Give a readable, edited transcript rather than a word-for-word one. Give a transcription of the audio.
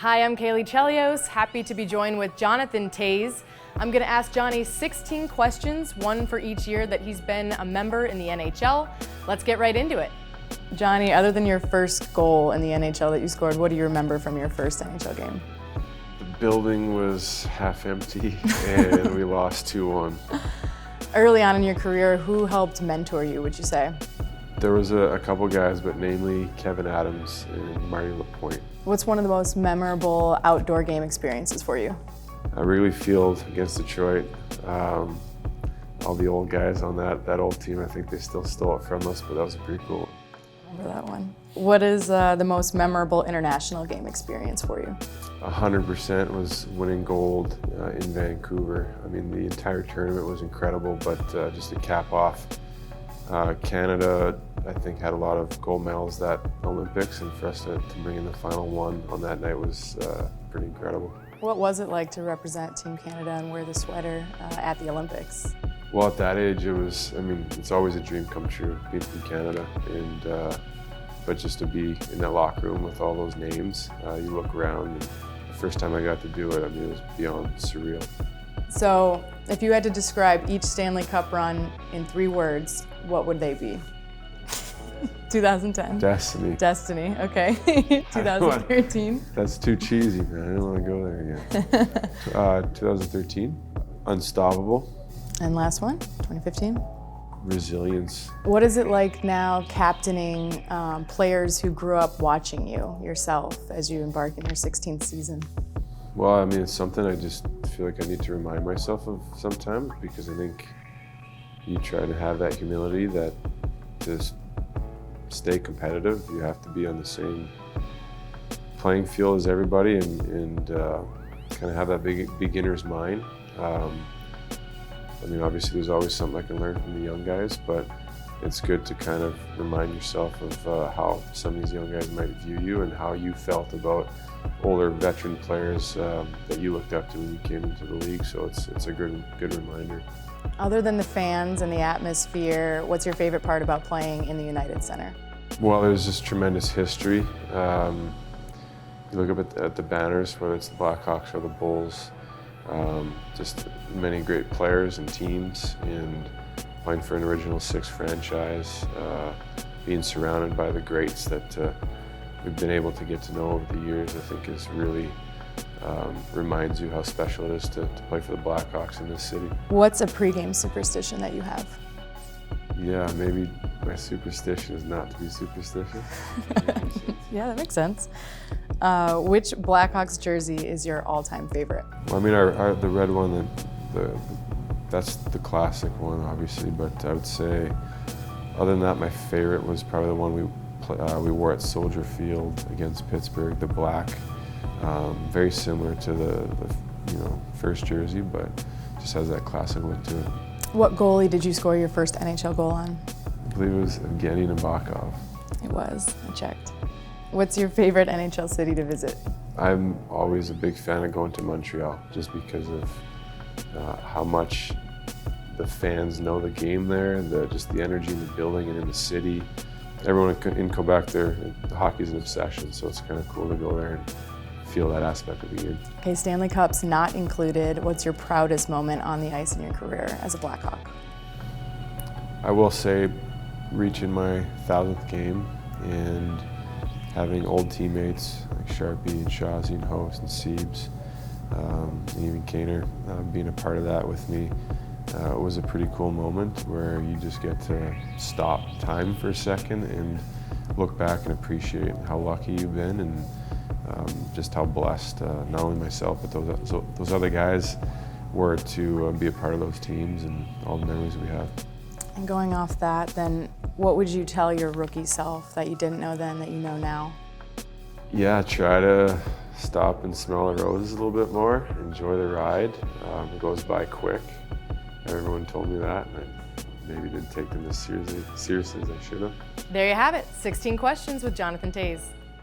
Hi, I'm Kaylee Chelios, happy to be joined with Jonathan Toews. I'm going to ask Johnny 16 questions, one for each year that he's been a member in the NHL. Let's get right into it. Johnny, other than your first goal in the NHL that you scored, what do you remember from your first NHL game? The building was half empty and we lost 2-1. Early on in your career, who helped mentor you, would you say? There was a couple guys, but namely Kevin Adams and Marty Lapointe. What's one of the most memorable outdoor game experiences for you? Wrigley Field against Detroit. All the old guys on that old team, I think they still stole it from us, but that was pretty cool. Remember that one. What is the most memorable international game experience for you? 100% was winning gold in Vancouver. I mean, the entire tournament was incredible, but just to cap off, Canada, I think, had a lot of gold medals that Olympics, and for us to bring in the final one on that night was pretty incredible. What was it like to represent Team Canada and wear the sweater at the Olympics? Well, at that age, it's always a dream come true, being from Canada, and but just to be in that locker room with all those names, you look around, and the first time I got to do it, it was beyond surreal. So, if you had to describe each Stanley Cup run in 3 words, what would they be? 2010. Destiny. Destiny, okay. 2013. That's too cheesy, man. I don't want to go there again. 2013. Unstoppable. And last one, 2015. Resilience. What is it like now captaining players who grew up watching you yourself as you embark in your 16th season? Well, it's something I just feel like I need to remind myself of sometimes, because I think you try to have that humility that to stay competitive, you have to be on the same playing field as everybody and kind of have that beginner's mind. Obviously there's always something I can learn from the young guys, but it's good to kind of remind yourself of how some of these young guys might view you and how you felt about older veteran players that you looked up to when you came into the league. So it's a good reminder. Other than the fans and the atmosphere, what's your favorite part about playing in the United Center? Well, there's just tremendous history. You look up at the banners, whether it's the Blackhawks or the Bulls, just many great players and teams, and playing for an Original Six franchise, being surrounded by the greats that we've been able to get to know over the years, I think is really reminds you how special it is to play for the Blackhawks in this city. What's a pregame superstition that you have? Yeah, maybe my superstition is not to be superstitious. Yeah, that makes sense. Which Blackhawks jersey is your all-time favorite? Well, the red one, that's the classic one, obviously, but I would say, other than that, my favorite was probably the one we wore at Soldier Field against Pittsburgh, the black. Very similar to the first jersey, but just has that classic look to it. What goalie did you score your first NHL goal on? I believe it was Evgeny Nabokov. It was, I checked. What's your favorite NHL city to visit? I'm always a big fan of going to Montreal, just because of how much the fans know the game there, and just the energy in the building and in the city. Everyone in Quebec, hockey's an obsession, so it's kind of cool to go there and feel that aspect of the game. Okay, Stanley Cup's not included. What's your proudest moment on the ice in your career as a Blackhawk? I will say reaching my 1,000th game and having old teammates like Sharpie and Shawzy and Host and Siebes, and even Kaner being a part of that with me was a pretty cool moment where you just get to stop time for a second and look back and appreciate how lucky you've been, and just how blessed not only myself but those other guys were to be a part of those teams and all the memories we have. And going off that, then what would you tell your rookie self that you didn't know then that you know now? Yeah, try to stop and smell the roses a little bit more, enjoy the ride. It goes by quick. Everyone told me that, and I maybe didn't take them as seriously as I should have. There you have it, 16 questions with Jonathan Toews.